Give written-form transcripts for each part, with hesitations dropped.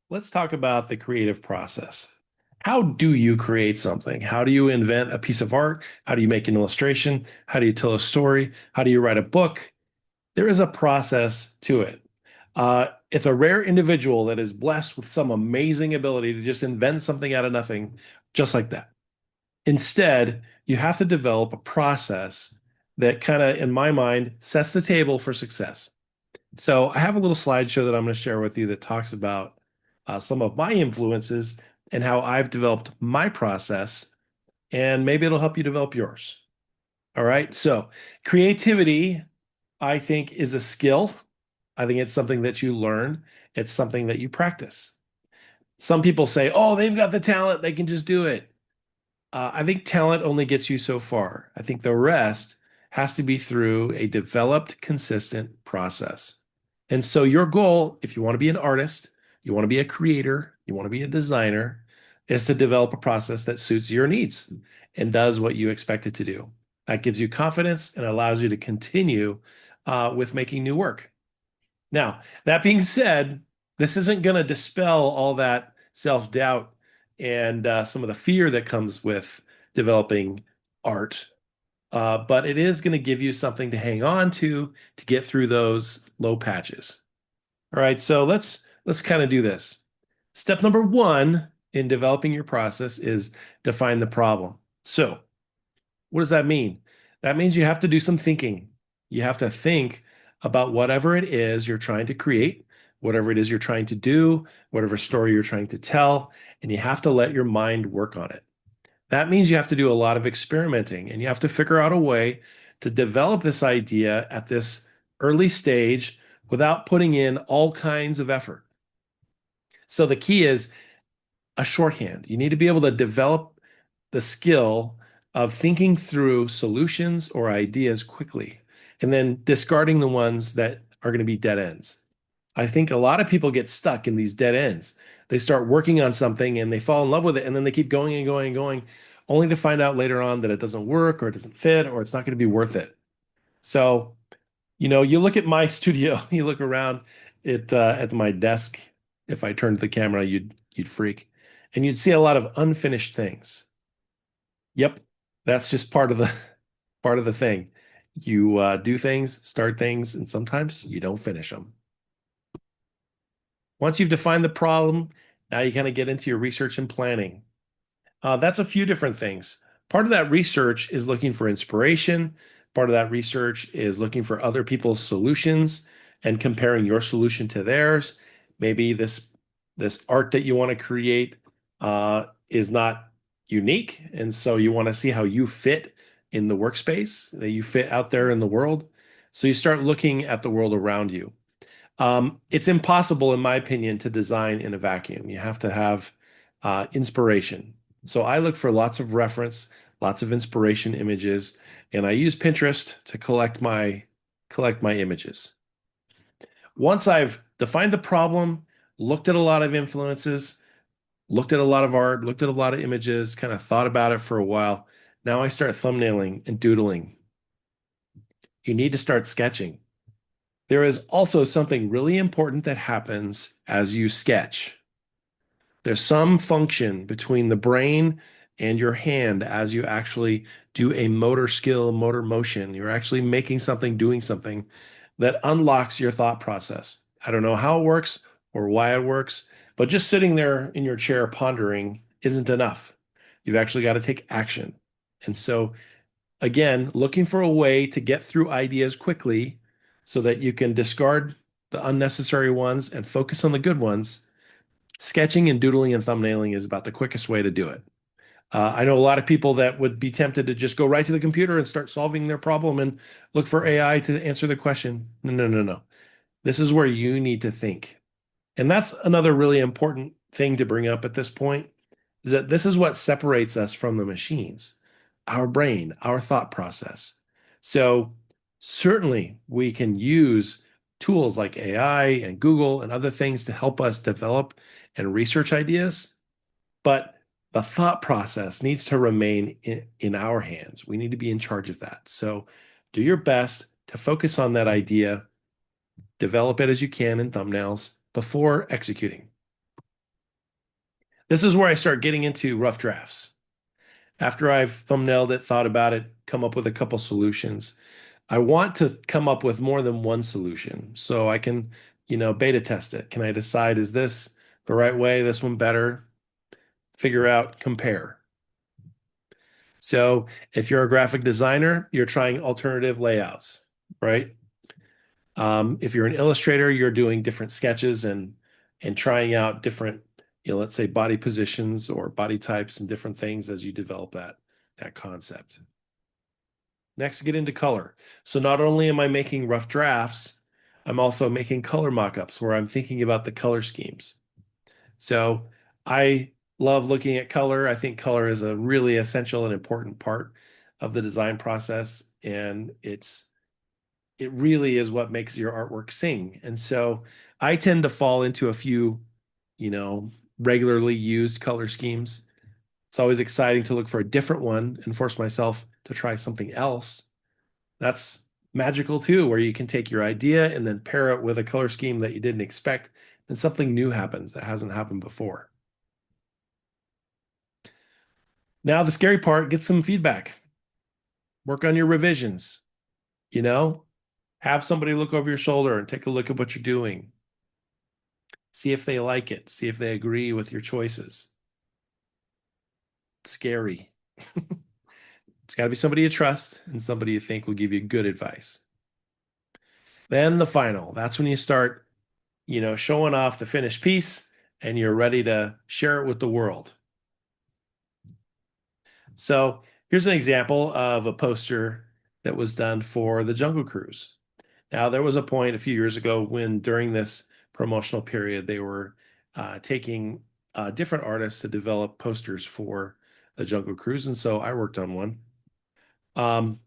Let's talk about the creative process. How do you create something? How do you invent a piece of art? How do you make an illustration? How do you tell a story? How do you write a book? There is a process to it. It's a rare individual that is blessed with some amazing ability to just invent something out of nothing, just like that. Instead, you have to develop a process that kind of, in my mind, sets the table for success. So I have a little slideshow that I'm going to share with you that talks about some of my influences and how I've developed my process, and maybe it'll help you develop yours. All right. So creativity, I think, is a skill. I think it's something that you learn. It's something that you practice. Some people say, oh, they've got the talent, they can just do it. I think talent only gets you so far. I think the rest has to be through a developed, consistent process. And so, your goal, if you want to be an artist, you want to be a creator, you want to be a designer, is to develop a process that suits your needs and does what you expect it to do. That gives you confidence and allows you to continue with making new work. Now, that being said, this isn't going to dispel all that self-doubt and some of the fear that comes with developing art, but it is going to give you something to hang on to get through those low patches. All right, so let's kind of do this. Step number one in developing your process is define the problem. So, what does that mean? That means you have to do some thinking. You have to think about whatever it is you're trying to create, whatever it is you're trying to do, whatever story you're trying to tell, and you have to let your mind work on it. That means you have to do a lot of experimenting and you have to figure out a way to develop this idea at this early stage without putting in all kinds of effort. So the key is a shorthand. You need to be able to develop the skill of thinking through solutions or ideas quickly and then discarding the ones that are going to be dead ends. I think a lot of people get stuck in these dead ends. They start working on something and they fall in love with it and then they keep going and going and going, only to find out later on that it doesn't work or it doesn't fit or it's not going to be worth it. So, you look at my studio, you look around at my desk. If I turned the camera, you'd freak, and you'd see a lot of unfinished things. Yep, that's just part of the thing. You do things, start things, and sometimes you don't finish them. Once you've defined the problem, now you kind of get into your research and planning. That's a few different things. Part of that research is looking for inspiration. Part of that research is looking for other people's solutions and comparing your solution to theirs. Maybe this art that you want to create is not unique, and so you want to see how you fit in the workspace, that you fit out there in the world. So you start looking at the world around you. It's impossible, in my opinion, to design in a vacuum. You have to have inspiration. So I look for lots of reference, lots of inspiration images, and I use Pinterest to collect my images. Once I've defined the problem, looked at a lot of influences, looked at a lot of art, looked at a lot of images, kind of thought about it for a while, now I start thumbnailing and doodling. You need to start sketching. There is also something really important that happens as you sketch. There's some function between the brain and your hand as you actually do a motor skill, motor motion. You're actually making something, doing something that unlocks your thought process. I don't know how it works or why it works, but just sitting there in your chair pondering isn't enough. You've actually got to take action. And so, again, looking for a way to get through ideas quickly so that you can discard the unnecessary ones and focus on the good ones. Sketching and doodling and thumbnailing is about the quickest way to do it. I know a lot of people that would be tempted to just go right to the computer and start solving their problem and look for AI to answer the question. No, no, no, no. This is where you need to think. And that's another really important thing to bring up at this point is that this is what separates us from the machines, our brain, our thought process. So certainly we can use tools like AI and Google and other things to help us develop and research ideas, but the thought process needs to remain in our hands. We need to be in charge of that. So do your best to focus on that idea, develop it as you can in thumbnails before executing. This is where I start getting into rough drafts. After I've thumbnailed it, thought about it, come up with a couple solutions, I want to come up with more than one solution so I can, beta test it. Can I decide, is this the right way? This one better? Figure out, compare. So if you're a graphic designer, you're trying alternative layouts, right? If you're an illustrator, you're doing different sketches and trying out different, let's say body positions or body types and different things as you develop that concept. Next, get into color. So not only am I making rough drafts, I'm also making color mockups where I'm thinking about the color schemes. So I love looking at color. I think color is a really essential and important part of the design process, and it really is what makes your artwork sing. And so I tend to fall into a few, you know, regularly used color schemes. It's always exciting to look for a different one and force myself to try something else. That's magical too, where you can take your idea and then pair it with a color scheme that you didn't expect, and something new happens that hasn't happened before. Now, the scary part, get some feedback. Work on your revisions, you know, have somebody look over your shoulder and take a look at what you're doing. See if they like it, see if they agree with your choices. Scary. It's got to be somebody you trust and somebody you think will give you good advice. Then the final, that's when you start, showing off the finished piece and you're ready to share it with the world. So here's an example of a poster that was done for the Jungle Cruise. Now, there was a point a few years ago when during this promotional period, they were taking different artists to develop posters for the Jungle Cruise. And so I worked on one. Um,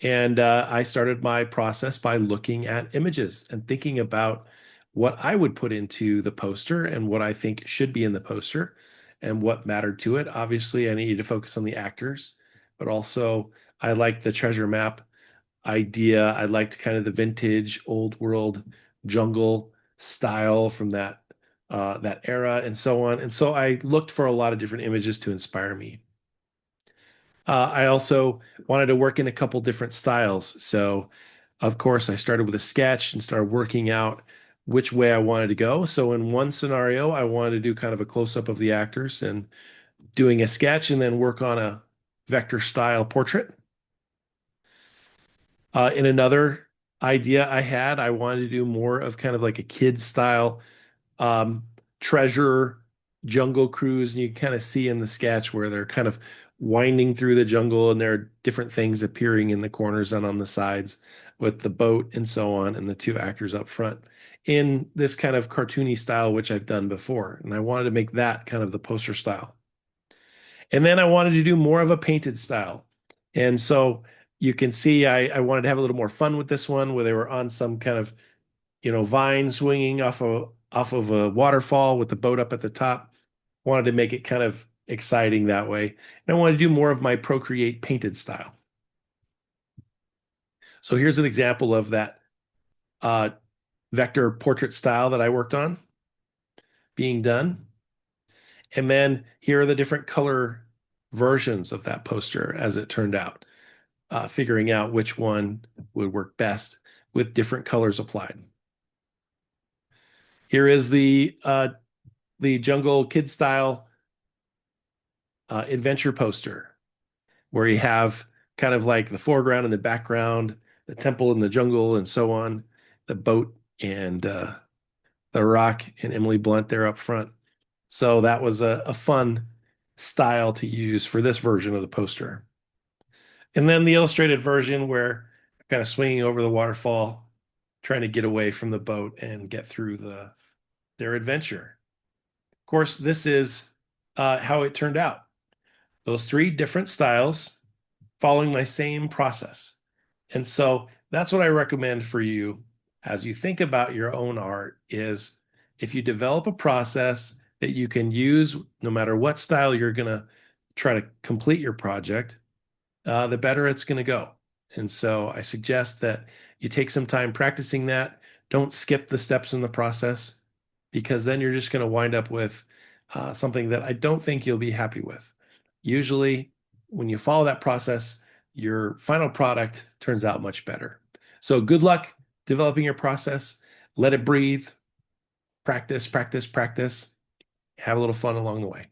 and I started my process by looking at images and thinking about what I would put into the poster and what I think should be in the poster and what mattered to it. Obviously, I needed to focus on the actors, but also I liked the treasure map idea. I liked kind of the vintage old world jungle style from that era and so on. And so I looked for a lot of different images to inspire me. I also wanted to work in a couple different styles. So, of course, I started with a sketch and started working out which way I wanted to go. So, in one scenario, I wanted to do kind of a close up of the actors and doing a sketch and then work on a vector style portrait. In another idea I had, I wanted to do more of kind of like a kid style um, treasure jungle cruise. And you kind of see in the sketch where they're kind of winding through the jungle and there are different things appearing in the corners and on the sides with the boat and so on, and the two actors up front in this kind of cartoony style, which I've done before. And I wanted to make that kind of the poster style. And then I wanted to do more of a painted style. And so you can see I wanted to have a little more fun with this one where they were on some kind of, vine swinging off of a waterfall with the boat up at the top. Wanted to make it kind of exciting that way. And I wanted to do more of my Procreate painted style. So here's an example of that uh, vector portrait style that I worked on being done. And then here are the different color versions of that poster as it turned out, figuring out which one would work best with different colors applied. Here is the jungle kid style adventure poster where you have kind of like the foreground and the background, the temple and the jungle and so on, the boat and the Rock and Emily Blunt there up front. So that was a fun style to use for this version of the poster. And then the illustrated version where kind of swinging over the waterfall, trying to get away from the boat and get through their adventure. Of course, this is how it turned out. Those three different styles following my same process. And so that's what I recommend for you as you think about your own art is if you develop a process that you can use no matter what style you're going to try to complete your project, the better it's going to go. And so I suggest that you take some time practicing that. Don't skip the steps in the process because then you're just going to wind up with something that I don't think you'll be happy with. Usually, when you follow that process, your final product turns out much better. So, good luck developing your process. Let it breathe. Practice, practice, practice. Have a little fun along the way.